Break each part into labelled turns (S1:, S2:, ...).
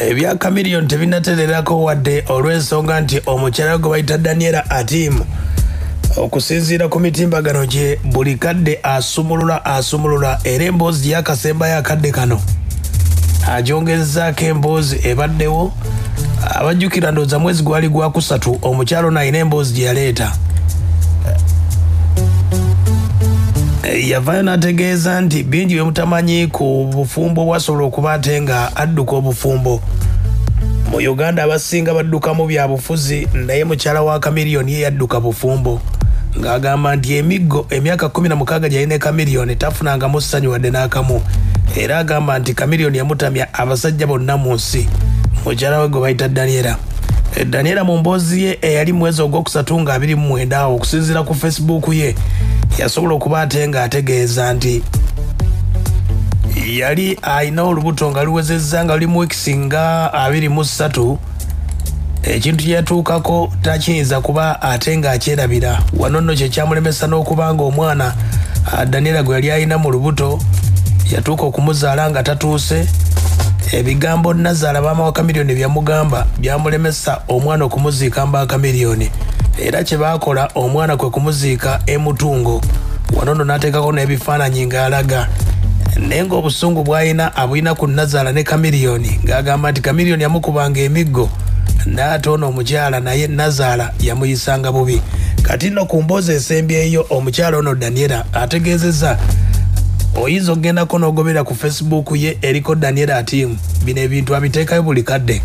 S1: Ebya Chameleon tebinatererako wadde olw'ensonga nti omukyala gwe bayita Daniella atiimu okusinziira ku mitimbagano gye buli kadde asumulula era emboozi y'akasembayo akadde kano agyongezaako emboozi ebaddewo abajjukira ndowooza mwezi gwali gwa kusatu omukyala ono alina emboozi gye yaleeta yavaayo n'ategeeza nti bingi bye mutamanyi ku bufumbo bwasobola okuba ate nga adduka obufumbo mu Uganda abasinga baddukamu bya bufuzi naye mukyala wa Chameleon ye yadduka bufumbo ng'agamba nti emiggo emyaka 16 gy'alina Chameleon tafunangamu ssanyu wadde n'akamu era agamba nti Chameleon yamutamya abasajja bonna mu nsi mukyala we gwe bayita Daniella. Daniella mu mboozi ye eyali mwezi ogwokusatu nga 29 okusinziira ku Facebook ye yasobola okuba ate nga ategeeza nti yali alina olubuto nga luwezezza nga luli mu weeks nga 23 ekintu kyatuukako takiyinza kuba ate nga akyerabira wano nno kye kyamulemesa n'okuba nga omwana Daniella gwe yali alina mu lubuto yatuuka okumuzaala nga tatuuse ebigambo Nazaala maama wa Chameleon byamugamba byamulemesa omwana okumuziika mba Chameleon era kye baakola omwana kwe kumuziika emutungo wano nno n'ateekako n'ebifaananyi ng'alaga naye ng'obusungu bw'alina abulina ku Nazaala ne Chameleon ng'agamba nti Chameleon yamukubanga emiggo n'ate ono omukyala naye Nazaala yamuyisanga bubi kati nno ku mboozi esembyeyo omukyala ono Daniella ategeezezza oyinza okgendako n'ogobera ku Facebook ye eriko Daniella atiimu bino ebintu abiteekayo buli kadde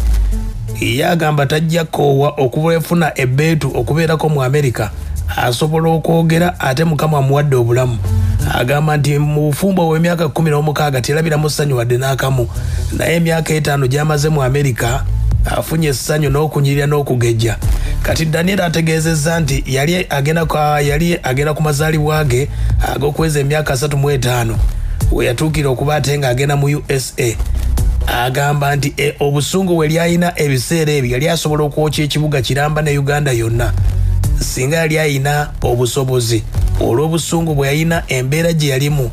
S1: ye agamba tajja koowa okuba efuna ebbeetu okubeerako mu Amerika asobola okwogera ate Mukama amuwadde obulamu agamba nti mu bufumbo bw'emyaka 16 terabiramu ssanyu wadde n'akamu naye emyaka 5 gy'amaze mu Amerika afunye essanyu n'okunyirira n'okugejja kati Daniella ategeezezza nti yali agenda ku mazaalibwa ge ag'okweza emyaka 35 we yatuukira okuba ate nga agenda mu USA agamba nti obusungu we lyalina ebiseera ebyo yali asobola okwokya ekibuga kiramba ne Uganda yonna singa yali alina obusobozi olw'obusungu bwe yalina embeera gye yalimu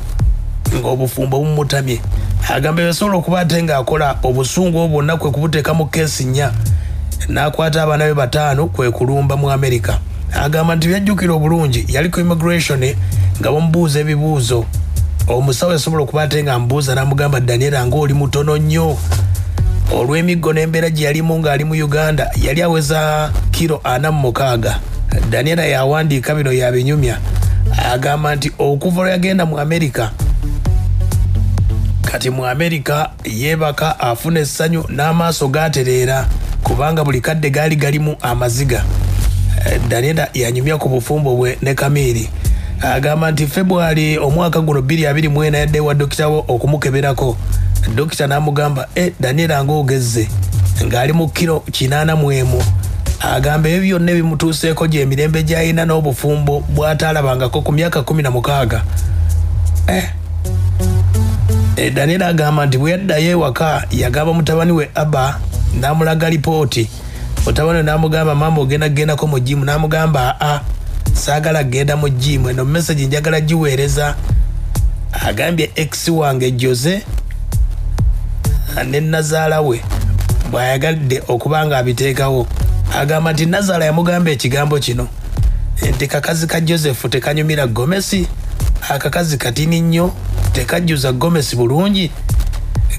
S1: ng'obufumbo bumutamye agamba yasobola okuba ate ng'akola obusungu obwo bwonna kwe kubuteeka mu keesi 4 n'akwata abaana be 5 kwe kulumba mu Amerika agamba nti byajjukira obulungi yali ku immigration nga bamubuuza ebibuuzo omusawo yasobola okuba ate nga amubuuza n'amugamba Daniella ng'oli mutono nnyo olw'emiggo n'embeera gye yalimu ng'ali mu Uganda yali aweza kilo 46 Daniella yawandiika bino yabinyumya agamba nti okuva lwe yagenda mu Amerika kati mu Amerika yeebaka afuna essanyu n'amaaso gaatereera kubanga buli kadde gaali galimu amaziga Daniella yanyumya ku bufumbo bwe ne Chameleon agamba nti February omwaka guno 2024 yadde wa dokita we okumukeberako dokita n'amugamba Daniella ng'ogezze ng'ali mu kilo 81 agamba ebyo byonna ebimutuuseeko gy'emirembe gy'alina n'obufumbo bw'ataalabangako ku myaka 16 Daniella agamba nti bwe yaddayo ewaka yagamba mutabani we Abba n'amulaga lipooti mutabani we n'amugamba maama ogendagendako mu jimu n'amugamba saagala genda mu jimu eno message njagala giweereza agambye ex wange Jose ne Nazaala we bw'ayagadde okuba nga abiteekawo agamba nti Nazaala yamugamba ekigambo kino nti kakazi ka Joseph tekanyumira Gomesi akakazi katini nnyo tekajjuza Gomesi bulungi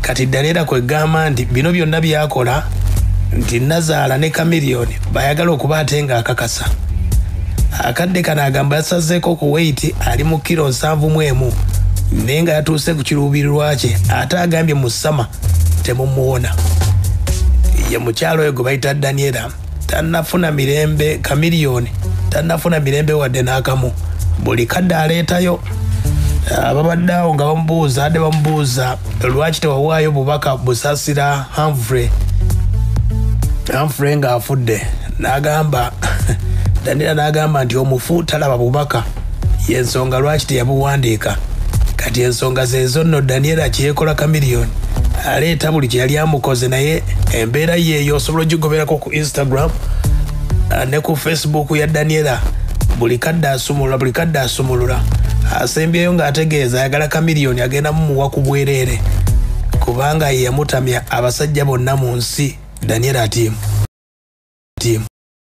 S1: kati Daniella kwegamba nti bino byonna byakola nti Nazaala ne Chameleon bayagala okuba ate nga akakasa akadde kano agamba yasazeeko ku weight ali mu kilo 71 naye nga yatuuse ku kiruubirirwa kye ate agambye mu ssama temumuwona ye mukyalo we gwe bayita Daniella tannafuna mirembe Chameleon tannafuna mirembe wadde n'akamu buli kadde aleetayo ababadde awo nga bamubuuza lwaki tewawaayo bubaka busasira Humphrey ng'afudde n'agamba Daniella n'agamba nti omufu talaba bubaka y'ensonga lwaki teyabuwandiika kati ensonga zeezo nno Daniella kyekola Chameleon aleeta buli kye yali amukoze naye embeera yeeyo osobola ogigoberako ku Instagram ne ku Facebook ya Daniella buli kadde asumulula asembyeyo ng'ategeeza ayagala Chameleon agenda mumuwa ku bwereere kubanga ye yamutamya abasajja bonna mu nsi. Daniella atiimu.